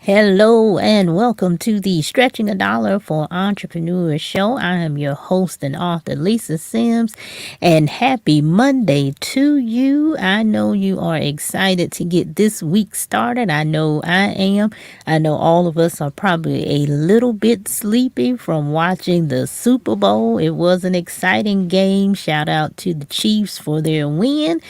Hello and welcome to the Stretching a Dollar for Entrepreneurs show. I am your host and author, Lisa Sims, and happy Monday to you. I know you are excited to get this week started. I know I am. I know all of us are probably a little bit sleepy from watching the Super Bowl. It was an exciting game. Shout out to the Chiefs for their win.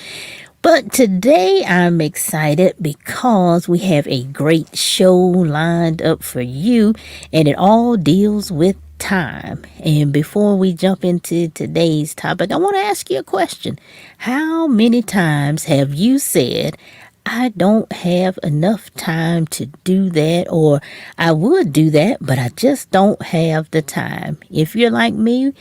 But today I'm excited because we have a great show lined up for you, and it all deals with time. And before we jump into today's topic, I want to ask you a question. How many times have you said, I don't have enough time to do that, or I would do that, but I just don't have the time? If you're like me,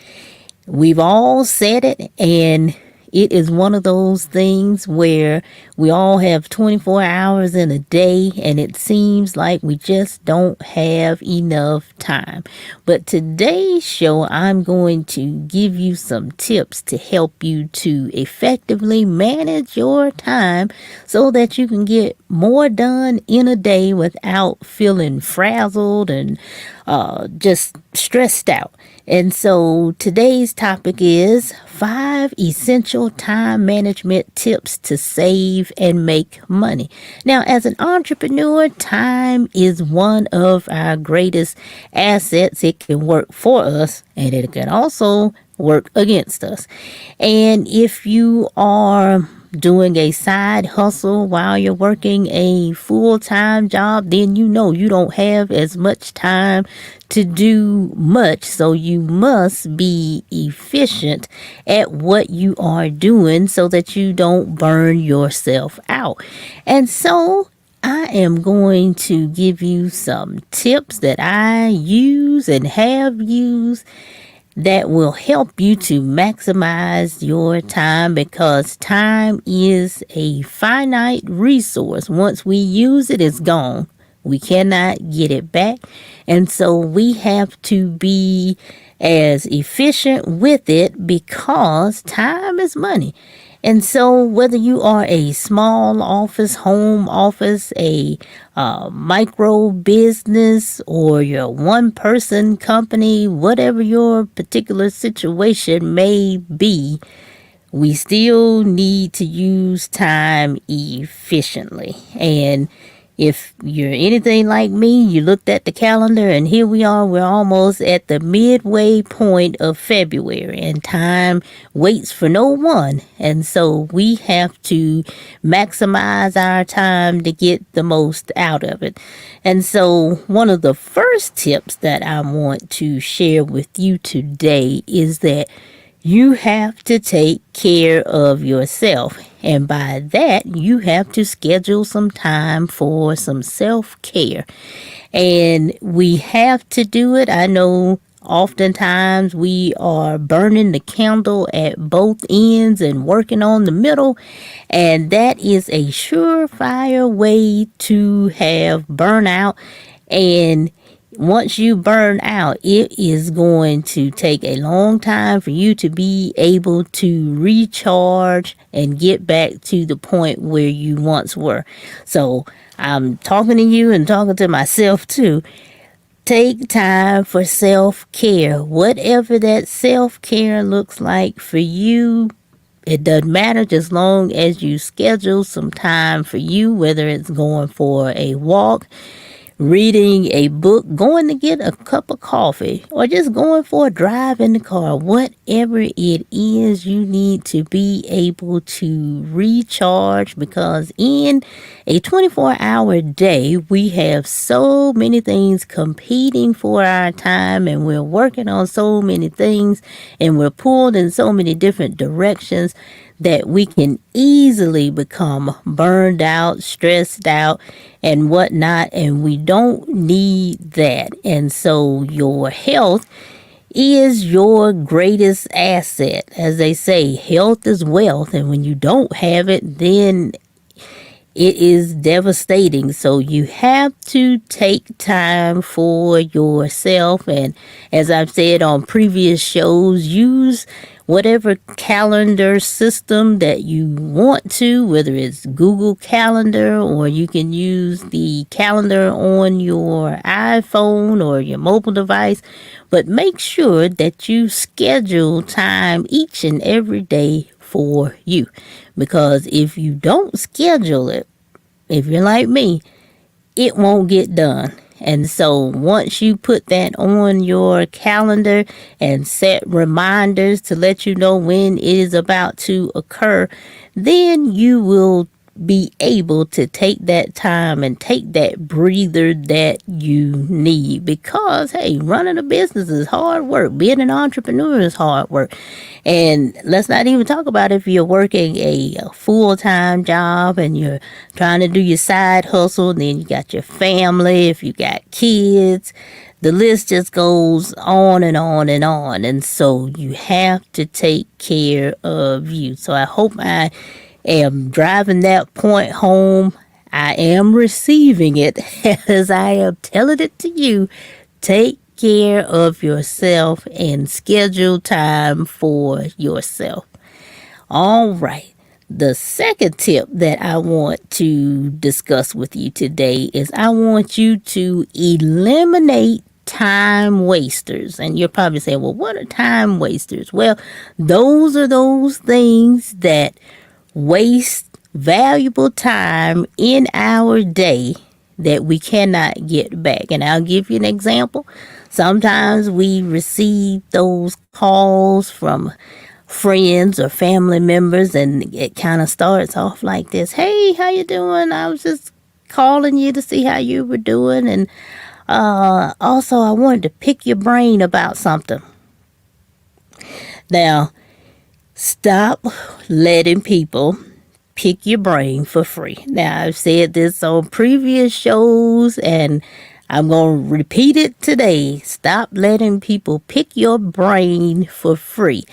we've all said it, and it is one of those things where we all have 24 hours in a day, and it seems like we just don't have enough time. But today's show, I'm going to give you some tips to help you to effectively manage your time so that you can get more done in a day without feeling frazzled and just stressed out. And so today's topic is 5 essential time management tips to save and make money. Now, as an entrepreneur, time is one of our greatest assets. It can work for us and it can also work against us. And if you are doing a side hustle while you're working a full-time job, then you know you don't have as much time to do much. So you must be efficient at what you are doing so that you don't burn yourself out. And so I am going to give you some tips that I use and have used that will help you to maximize your time, because time is a finite resource. Once we use it, it's gone. We cannot get it back. And so we have to be as efficient with it because time is money. And so whether you are a small office, home office, a micro business, or your one-person company, whatever your particular situation may be, we still need to use time efficiently. And if you're anything like me, you looked at the calendar and here we are, we're almost at the midway point of February, and time waits for no one. And so we have to maximize our time to get the most out of it. And so one of the first tips that I want to share with you today is that you have to take care of yourself. And by that, you have to schedule some time for some self-care. And we have to do it. I know oftentimes we are burning the candle at both ends and working on the middle. And that is a surefire way to have burnout. And once you burn out, it is going to take a long time for you to be able to recharge and get back to the point where you once were. So I'm talking to you and talking to myself too. Take time for self-care. Whatever that self-care looks like for you, it doesn't matter, just long as you schedule some time for you, whether it's going for a walk, reading a book, going to get a cup of coffee, or just going for a drive in the car. Whatever it is, you need to be able to recharge, because in a 24-hour day, we have so many things competing for our time, and we're working on so many things, and we're pulled in so many different directions that we can easily become burned out, stressed out, and whatnot, and we don't need that. And so your health is your greatest asset. As they say, health is wealth, and when you don't have it, then it is devastating. So you have to take time for yourself. And as I've said on previous shows, use whatever calendar system that you want to, whether it's Google Calendar or you can use the calendar on your iPhone or your mobile device. But make sure that you schedule time each and every day for you. Because if you don't schedule it, if you're like me, it won't get done. And so once you put that on your calendar and set reminders to let you know when it is about to occur, then you will be able to take that time and take that breather that you need. Because, hey, running a business is hard work. Being an entrepreneur is hard work. And let's not even talk about if you're working a full-time job and you're trying to do your side hustle, and then you got your family, if you got kids. The list just goes on and on and on. And so you have to take care of you. So I hope I am driving that point home. I am receiving it as I am telling it to you. Take care of yourself and schedule time for yourself. All right. The second tip that I want to discuss with you today is I want you to eliminate time wasters. And you're probably saying, well, what are time wasters? Well, those are those things that waste valuable time in our day that we cannot get back. And I'll give you an example. Sometimes we receive those calls from friends or family members, and it kind of starts off like this. Hey, how you doing? I was just calling you to see how you were doing. And also, I wanted to pick your brain about something. Now, stop letting people pick your brain for free. Now, I've said this on previous shows, and I'm going to repeat it today. Stop letting people pick your brain for free,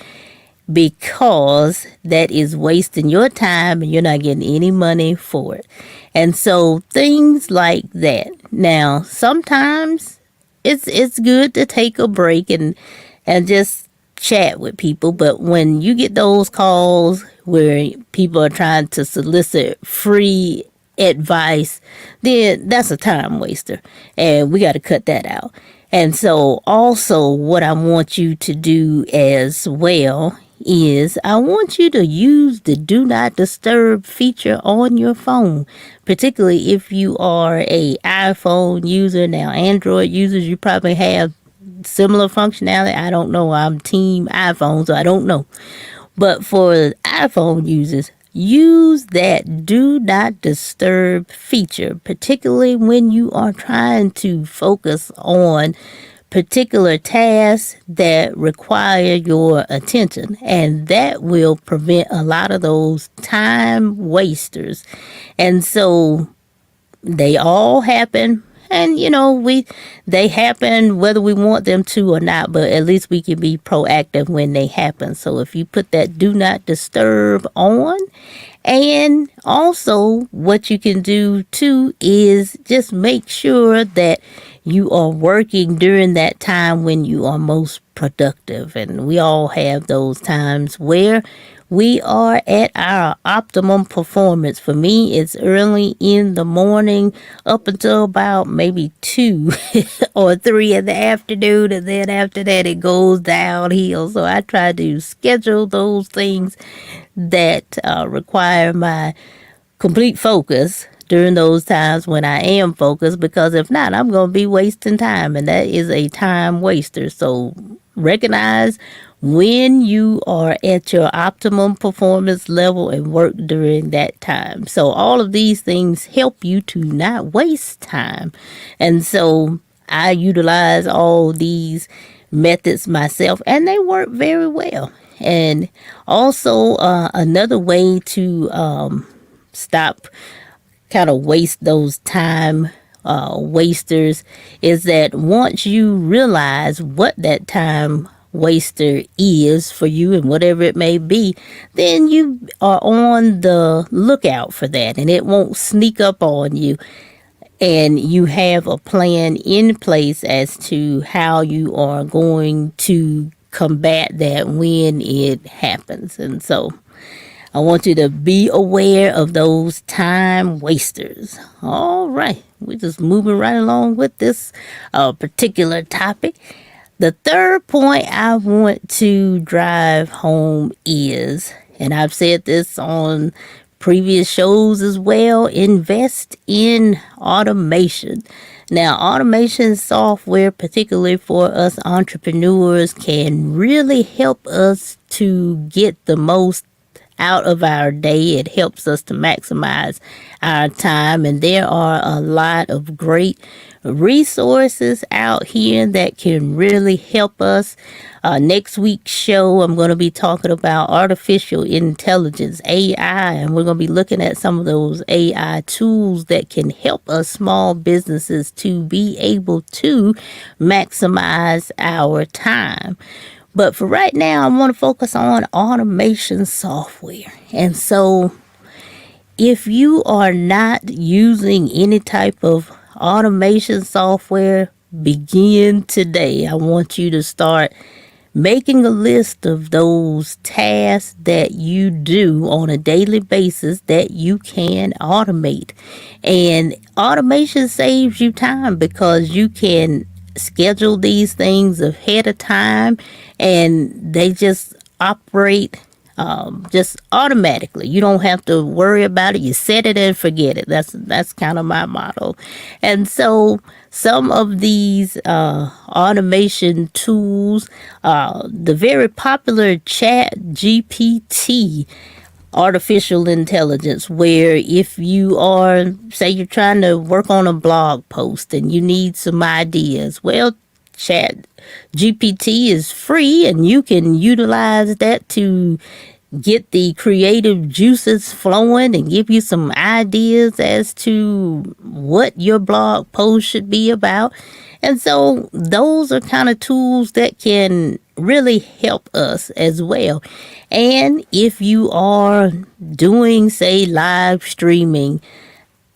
because that is wasting your time and you're not getting any money for it. And so things like that. Now, sometimes it's good to take a break and just chat with people, but when you get those calls where people are trying to solicit free advice, then that's a time waster, and we got to cut that out. And so also what I want you to do as well is I want you to use the do not disturb feature on your phone, particularly if you are a iPhone user. Now, Android users, you probably have similar functionality. I don't know. I'm team iPhone, so I don't know. But for iPhone users, use that do not disturb feature, particularly when you are trying to focus on particular tasks that require your attention, and that will prevent a lot of those time wasters. And so they all happen, and they happen whether we want them to or not, but at least we can be proactive when they happen. So if you put that do not disturb on, and also what you can do too is just make sure that you are working during that time when you are most productive. And we all have those times where we are at our optimum performance. For me, it's early in the morning up until about maybe 2 or 3 in the afternoon. And then after that, it goes downhill. So I try to schedule those things that require my complete focus during those times when I am focused, because if not, I'm going to be wasting time, and that is a time waster. So recognize when you are at your optimum performance level and work during that time. So all of these things help you to not waste time. And so I utilize all these methods myself, and they work very well. And also another way to stop kind of waste those time wasters is that once you realize what that time waster is for you and whatever it may be, then you are on the lookout for that, and it won't sneak up on you. And you have a plan in place as to how you are going to combat that when it happens. And so I want you to be aware of those time wasters. All right, we're just moving right along with this particular topic. The third point I want to drive home is, and I've said this on previous shows as well, invest in automation. Now, automation software, particularly for us entrepreneurs, can really help us to get the most out of our day. It helps us to maximize our time, and there are a lot of great resources out here that can really help us. Next week's show, I'm going to be talking about artificial intelligence, AI, and we're going to be looking at some of those AI tools that can help us small businesses to be able to maximize our time. But for right now, I want to focus on automation software. And so if you are not using any type of automation software, begin today. I want you to start making a list of those tasks that you do on a daily basis that you can automate. And automation saves you time because you can schedule these things ahead of time and they just operate just automatically. You don't have to worry about it. You set it and forget it. That's kind of my motto. And so some of these automation tools, the very popular Chat GPT artificial intelligence, where if you are, say you're trying to work on a blog post and you need some ideas, well, Chat GPT is free and you can utilize that to get the creative juices flowing and give you some ideas as to what your blog post should be about. And so those are kind of tools that can really help us as well. And if you are doing, say, live streaming,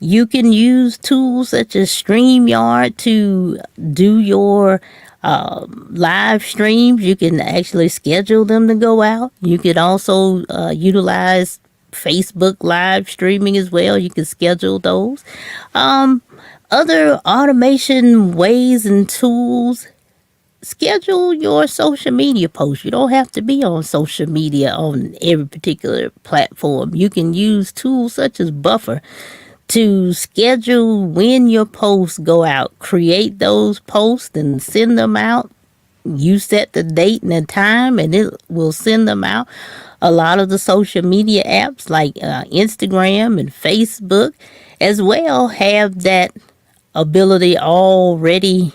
you can use tools such as StreamYard to do your live streams. You can actually schedule them to go out. You can also utilize Facebook live streaming as well. You can schedule those. Other automation ways and tools, schedule your social media posts. You don't have to be on social media on every particular platform. You can use tools such as Buffer to schedule when your posts go out. Create those posts and send them out. You set the date and the time and it will send them out. A lot of the social media apps like Instagram and Facebook as well have that ability already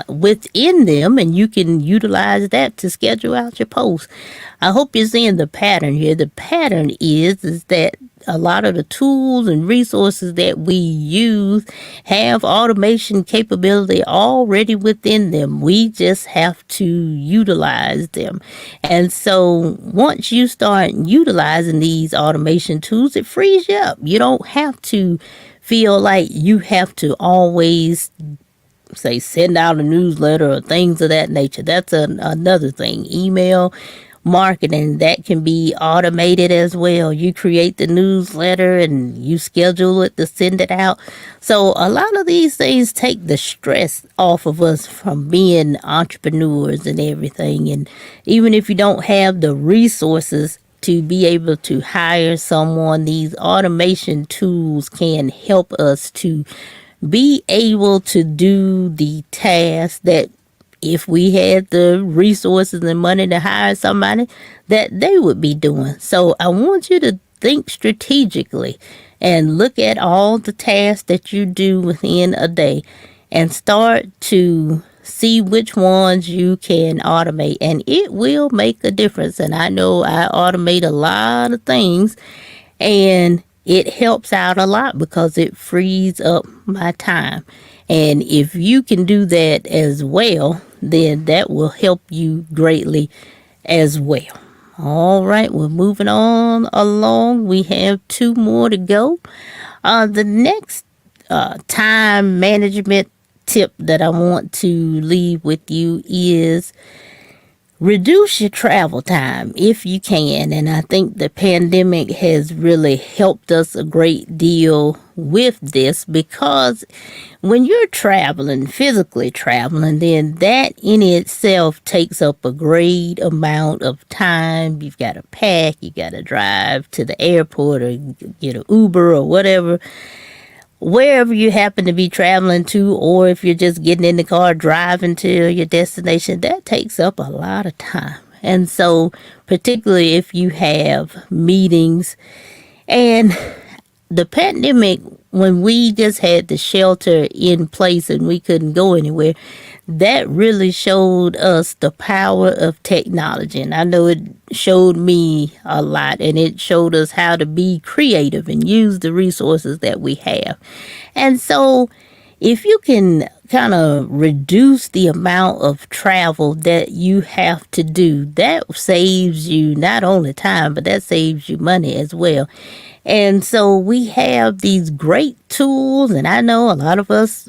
within them, and you can utilize that to schedule out your posts. I hope you're seeing the pattern here. The pattern is that a lot of the tools and resources that we use have automation capability already within them. We just have to utilize them. And so once you start utilizing these automation tools, it frees you up. You don't have to feel like you have to always say send out a newsletter or things of that nature. That's another thing. Email marketing, that can be automated as well. You create the newsletter and you schedule it to send it out. So a lot of these things take the stress off of us from being entrepreneurs and everything. And even if you don't have the resources to be able to hire someone, these automation tools can help us to be able to do the tasks that if we had the resources and money to hire somebody, that they would be doing. So I want you to think strategically and look at all the tasks that you do within a day and start to see which ones you can automate, and it will make a difference. And I know I automate a lot of things and it helps out a lot because it frees up my time. And if you can do that as well, then that will help you greatly as well. All right, we're moving on along. We have 2 more to go. The next time management tip that I want to leave with you is reduce your travel time if you can. And I think the pandemic has really helped us a great deal with this, because when you're traveling, physically traveling, then that in itself takes up a great amount of time. You've got to pack, you got to drive to the airport or get an Uber or whatever, wherever you happen to be traveling to, or if you're just getting in the car driving to your destination. That takes up a lot of time. And so, particularly if you have meetings, and the pandemic, when we just had the shelter in place and we couldn't go anywhere, that really showed us the power of technology. And I know it showed me a lot, and it showed us how to be creative and use the resources that we have. And so, if you can kind of reduce the amount of travel that you have to do, that saves you not only time, but that saves you money as well. And so we have these great tools, and I know a lot of us,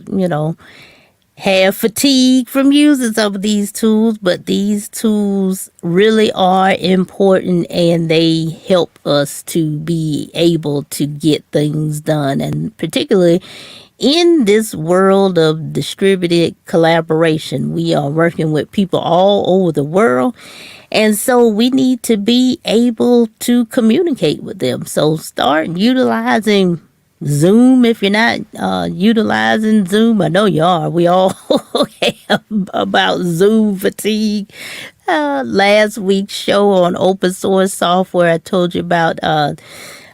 have fatigue from using some of these tools, but these tools really are important, and they help us to be able to get things done. And particularly in this world of distributed collaboration, we are working with people all over the world. And so we need to be able to communicate with them. So start utilizing Zoom if you're not utilizing Zoom. I know you are. We all have about Zoom fatigue. Last week's show on open source software, I told you about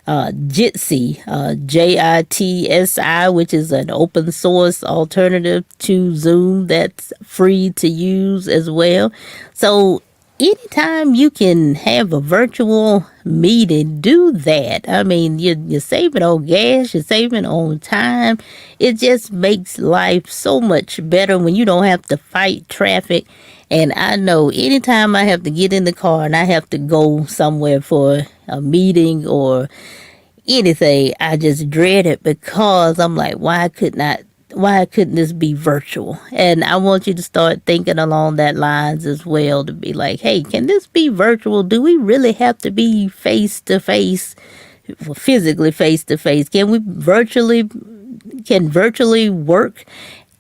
Jitsi, JITSI, which is an open source alternative to Zoom that's free to use as well. So anytime you can have a virtual meeting, do that. I mean, you're saving on gas, you're saving on time. It just makes life so much better when you don't have to fight traffic. And I know anytime I have to get in the car and I have to go somewhere for a meeting or anything, I just dread it, because I'm like, why couldn't this be virtual? And I want you to start thinking along that lines as well, to be like, hey, can this be virtual? Do we really have to be face to face, physically face to face? Can virtually work?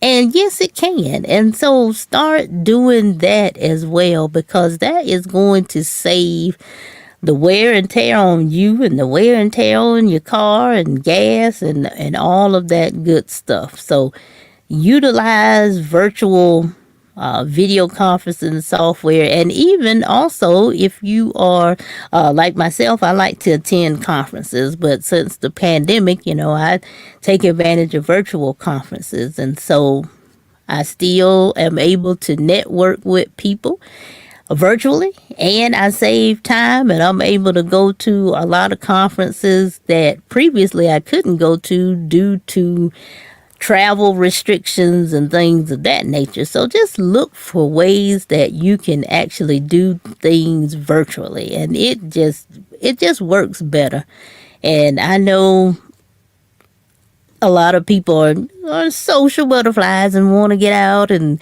And yes, it can. And so start doing that as well, because that is going to save the wear and tear on you and the wear and tear on your car and gas and all of that good stuff. So utilize virtual video conferencing software. And even also, if you are like myself, I like to attend conferences, but since the pandemic, I take advantage of virtual conferences. And so I still am able to network with people virtually, and I save time, and I'm able to go to a lot of conferences that previously I couldn't go to due to travel restrictions and things of that nature. So just look for ways that you can actually do things virtually, and it just works better. And I know a lot of people are social butterflies and want to get out and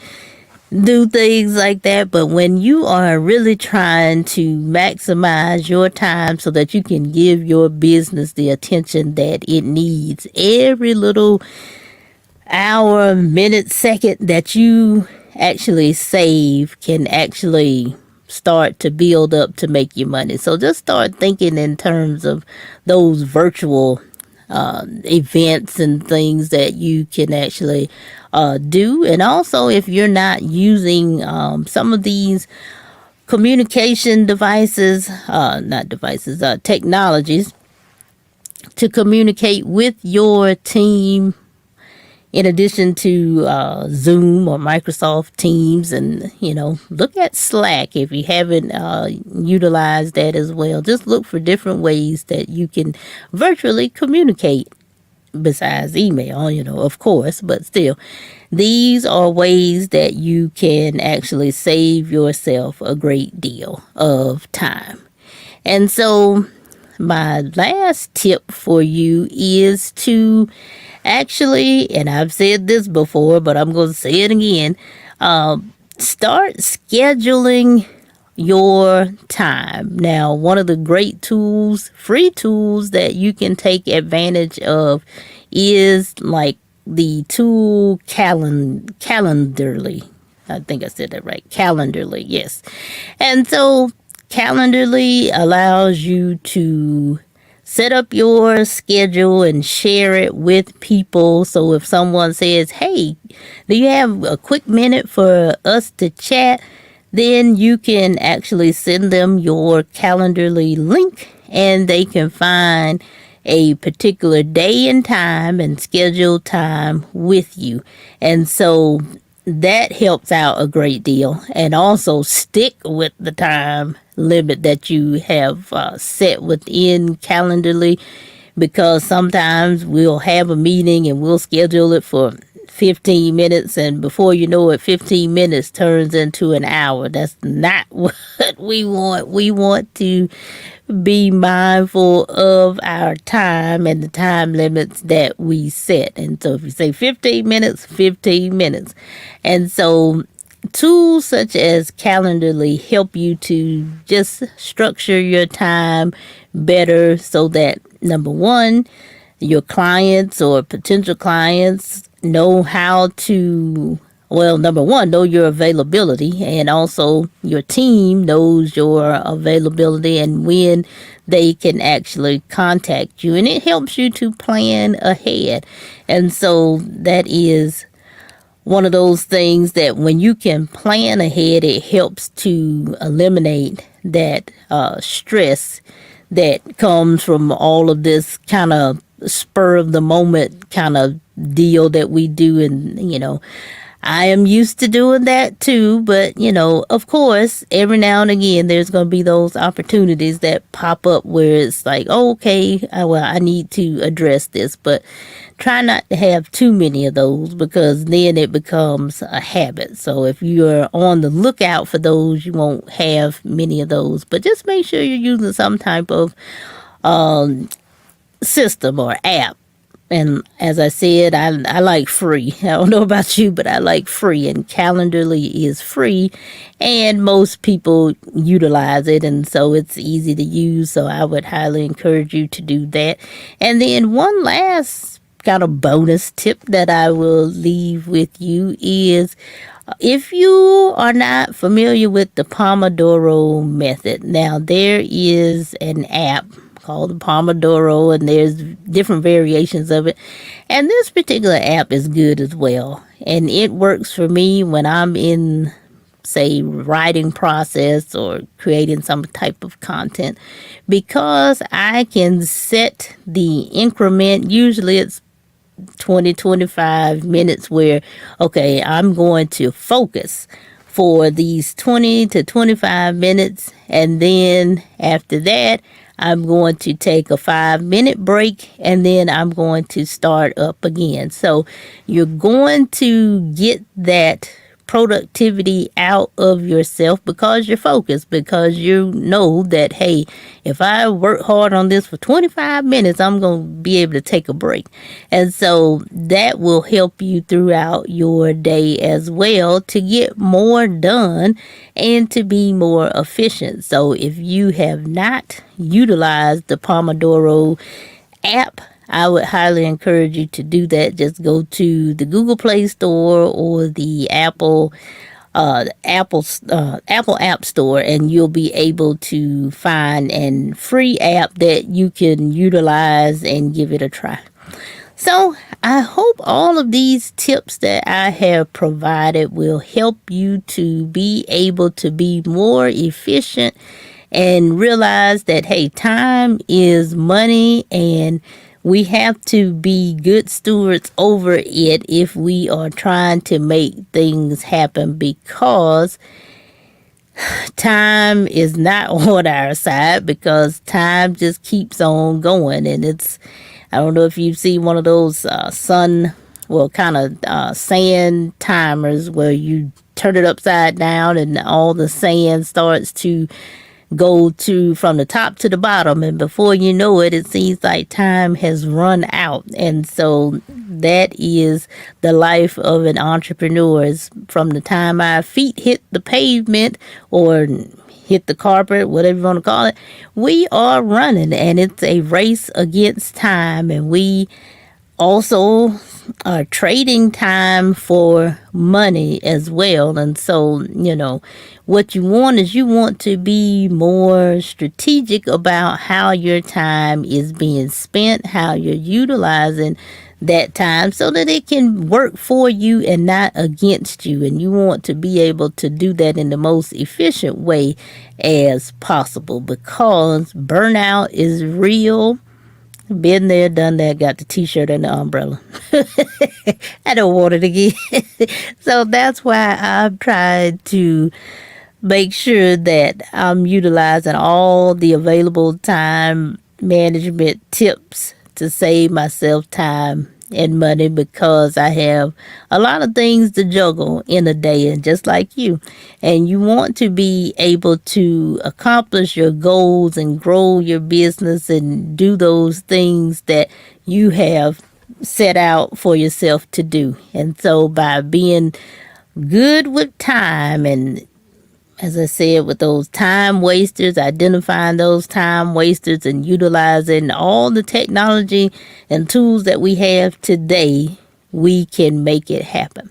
do things like that. But when you are really trying to maximize your time so that you can give your business the attention that it needs, every little hour, minute, second that you actually save can actually start to build up to make you money. So just start thinking in terms of those virtual events and things that you can actually do. And also, if you're not using some of these communication devices, technologies to communicate with your team, in addition to Zoom or Microsoft Teams, and look at Slack if you haven't utilized that as well. Just look for different ways that you can virtually communicate besides email, of course, but still, these are ways that you can actually save yourself a great deal of time. And so my last tip for you is to actually, and I've said this before, but I'm going to say it again, start scheduling your time. Now, one of the great tools, free tools that you can take advantage of is like the tool Calendarly. I think I said that right. Calendarly, yes. And so Calendarly allows you to set up your schedule and share it with people. So if someone says, "Hey, do you have a quick minute for us to chat?" then you can actually send them your Calendarly link and they can find a particular day and time and schedule time with you. And so that helps out a great deal. And also stick with the time limit that you have set within Calendarly, because sometimes we'll have a meeting and we'll schedule it for 15 minutes, and before you know it, 15 minutes turns into an hour. That's not what we want. We want to be mindful of our time and the time limits that we set. And so if you say 15 minutes, 15 minutes. And so tools such as Calendarly help you to just structure your time better so that, number one, your clients or potential clients know how to, well, number one, know your availability, and also your team knows your availability and when they can actually contact you. And it helps you to plan ahead. And so that is one of those things that when you can plan ahead, it helps to eliminate that stress that comes from all of this kind of spur of the moment kind of deal that we do. And, I am used to doing that too, but of course, every now and again, there's going to be those opportunities that pop up where it's like, oh, okay, well, I need to address this, but try not to have too many of those, because then it becomes a habit. So if you're on the lookout for those, you won't have many of those, but just make sure you're using some type of system or app. And as I said, I like free. I don't know about you, but I like free. And Calendarly is free. And most people utilize it. And so it's easy to use. So I would highly encourage you to do that. And then one last kind of bonus tip that I will leave with you is, if you are not familiar with the Pomodoro method, now there is an app called the Pomodoro, and there's different variations of it. And this particular app is good as well. And it works for me when I'm in, say, writing process or creating some type of content, because I can set the increment. Usually it's 20-25 minutes where, okay, I'm going to focus for these 20 to 25 minutes, and then after that I'm going to take a 5-minute break, and then I'm going to start up again. So you're going to get that productivity out of yourself because you're focused, because you know that, hey, if I work hard on this for 25 minutes, I'm going to be able to take a break. And so that will help you throughout your day as well to get more done and to be more efficient. So if you have not utilized the Pomodoro app, I would highly encourage you to do that. Just go to the Google Play Store or the Apple App Store, and you'll be able to find a free app that you can utilize and give it a try. So I hope all of these tips that I have provided will help you to be able to be more efficient and realize that, hey, time is money, and we have to be good stewards over it if we are trying to make things happen, because time is not on our side, because time just keeps on going. And I don't know if you've seen one of those sand timers where you turn it upside down and all the sand starts to go to from the top to the bottom, and before you know it, it seems like time has run out. And so that is the life of an entrepreneur. Is from the time our feet hit the pavement or hit the carpet, whatever you want to call it, we are running, and it's a race against time. And we also are trading time for money as well. And so, what you want is you want to be more strategic about how your time is being spent, how you're utilizing that time so that it can work for you and not against you. And you want to be able to do that in the most efficient way as possible, because burnout is real. Been there, done that, got the t-shirt and the umbrella. I don't want it again. So that's why I've tried to make sure that I'm utilizing all the available time management tips to save myself time and money, because I have a lot of things to juggle in a day, and just like you. And you want to be able to accomplish your goals and grow your business and do those things that you have set out for yourself to do. And so by being good with time, and as I said, with those time wasters, identifying those time wasters and utilizing all the technology and tools that we have today, we can make it happen.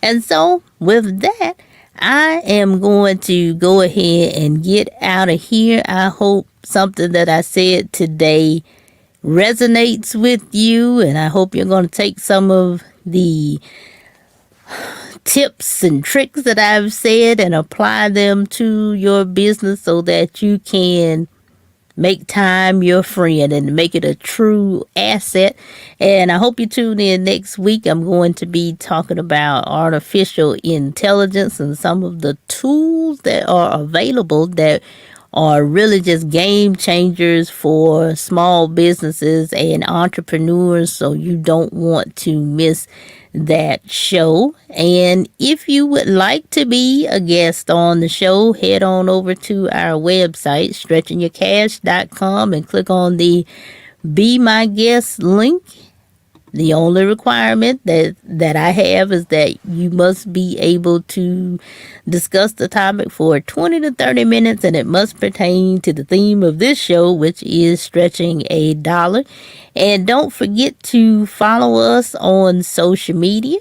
And so with that, I am going to go ahead and get out of here. I hope something that I said today resonates with you, and I hope you're going to take some of the tips and tricks that I've said and apply them to your business so that you can make time your friend and make it a true asset. And I hope you tune in next week. I'm going to be talking about artificial intelligence and some of the tools that are available that are really just game changers for small businesses and entrepreneurs. So you don't want to miss that show. And if you would like to be a guest on the show, head on over to our website, stretchingyourcash.com, and click on the Be My Guest link. The only requirement that I have is that you must be able to discuss the topic for 20 to 30 minutes, and it must pertain to the theme of this show, which is stretching a dollar. And don't forget to follow us on social media.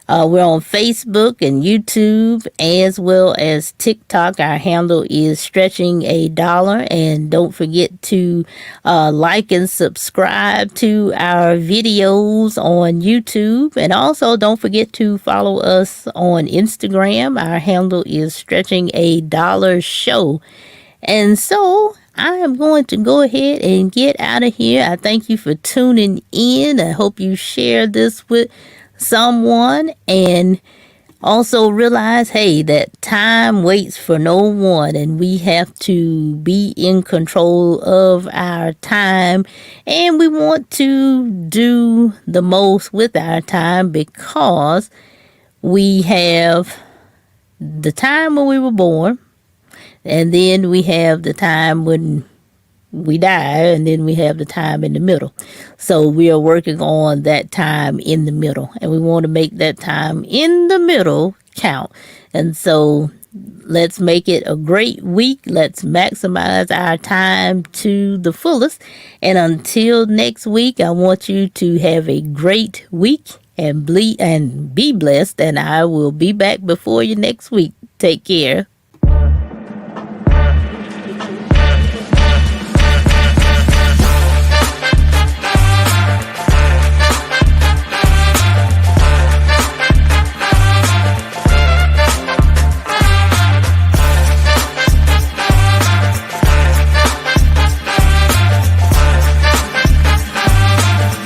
We're on Facebook and YouTube as well as TikTok. Our handle is Stretching a Dollar. And don't forget to like and subscribe to our videos on YouTube. And also don't forget to follow us on Instagram. Our handle is Stretching a Dollar Show. And so I am going to go ahead and get out of here. I thank you for tuning in. I hope you share this with someone, and also realize, hey, that time waits for no one, and we have to be in control of our time, and we want to do the most with our time, because we have the time when we were born, and then we have the time when we die, and then we have the time in the middle. So we are working on that time in the middle, and we want to make that time in the middle count. And so let's make it a great week. Let's maximize our time to the fullest. And until next week, I want you to have a great week and be blessed. And I will be back before you next week. Take care.